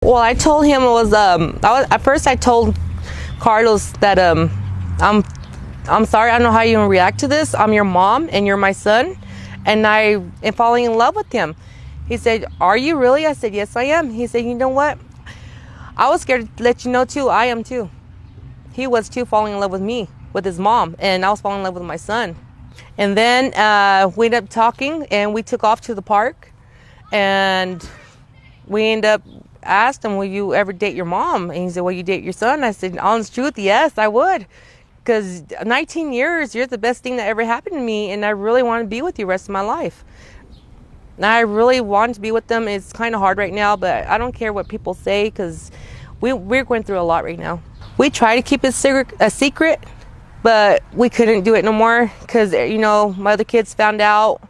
Well, I told him it was at first I told Carlos that I'm sorry, I don't know how you react to this. I'm your mom and you're my son, and I am falling in love with him. He said, are you really? I said, yes, I am. He said, you know what? I was scared to let you know too. I am too. He was too, falling in love with me, with his mom, and I was falling in love with my son. And then we ended up talking, and we took off to the park, and we ended up asked him, will you ever date your mom? And he said, will you date your son? I said, honest truth, yes, I would. Because 19 years, you're the best thing that ever happened to me, and I really want to be with you the rest of my life. And I really want to be with them. It's kind of hard right now, but I don't care what people say, because we're going through a lot right now. We try to keep it a secret, but we couldn't do it no more, because, you know, my other kids found out.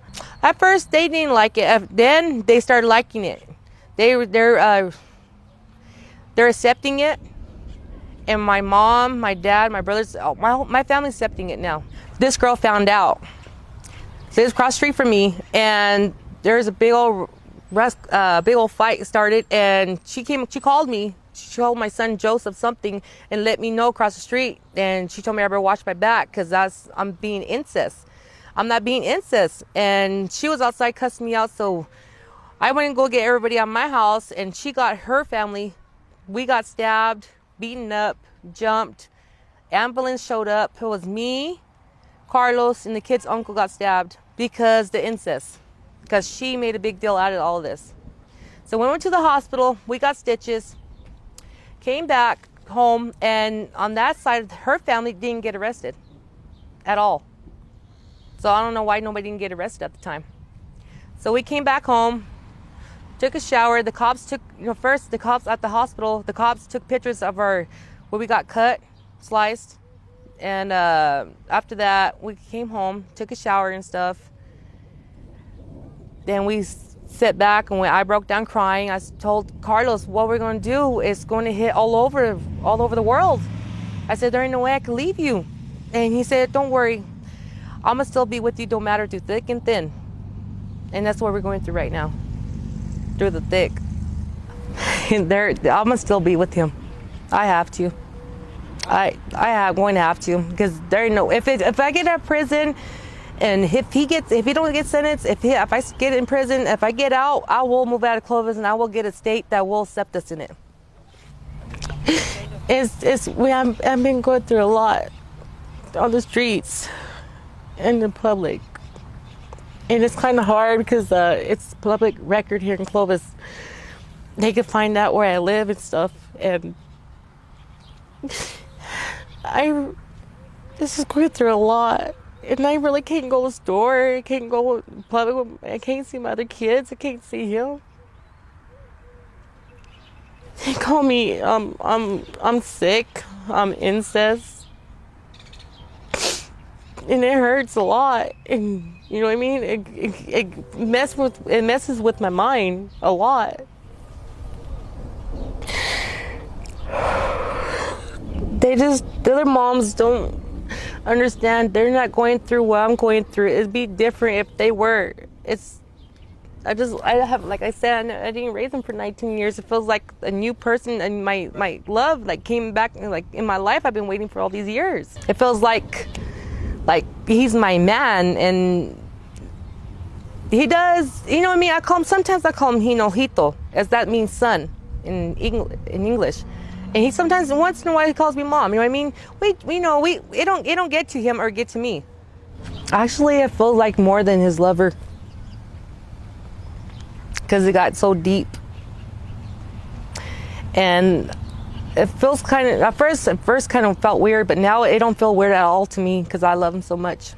At first, they didn't like it. Then they started liking it. They're accepting it. And my mom, my dad, my brothers, my family's accepting it now. This girl found out. So it was across the street from me, and there's a big old fight started. And she called me. She called my son Joseph something and let me know across the street. And she told me I better watch my back, because I'm being incest. I'm not being incest. And she was outside cussing me out. So I went and go get everybody out of my house, and she got her family. We got stabbed, beaten up, jumped. Ambulance showed up. It was me, Carlos, and the kid's uncle got stabbed because the incest. Because she made a big deal out of all of this. So we went to the hospital. We got stitches. Came back home, and on that side, her family didn't get arrested at all. So I don't know why nobody didn't get arrested at the time. So we came back home, took a shower. The cops took, first the cops at the hospital, the cops took pictures of where we got cut, sliced. And after that, we came home, took a shower and stuff. Then we sat back, and I broke down crying. I told Carlos, what we're going to do is going to hit all over the world. I said, there ain't no way I can leave you. And he said, don't worry, I'm going to still be with you, no matter through thick and thin. And that's what we're going through right now, through the thick. And I'm going to still be with him. I have to. I am going to have to, because there ain't no, if I get out of prison, and if he don't get sentenced, if I get in prison, if I get out, I will move out of Clovis, and I will get a state that will accept us in it. I've been going through a lot on the streets and in public, and it's kind of hard because it's public record here in Clovis. They can find out where I live and stuff, and this is going through a lot. And I really can't go to the store. I can't go public. I can't see my other kids. I can't see him. They call me, I'm sick. I'm incest. And it hurts a lot. And you know what I mean? It messes with my mind a lot. The other moms don't understand. They're not going through what I'm going through. It'd be different if they were. I have, like I said, I didn't raise him for 19 years. It feels like a new person, and my love came back in my life. I've been waiting for all these years. It feels like he's my man, and he does, you know what I mean? Sometimes I call him Hinojito, as that means son in English. And he sometimes, once in a while, he calls me mom. You know what I mean? It don't get to him or get to me. Actually, it feels like more than his lover, because it got so deep. And it feels kind of, at first kind of felt weird, but now it don't feel weird at all to me, because I love him so much.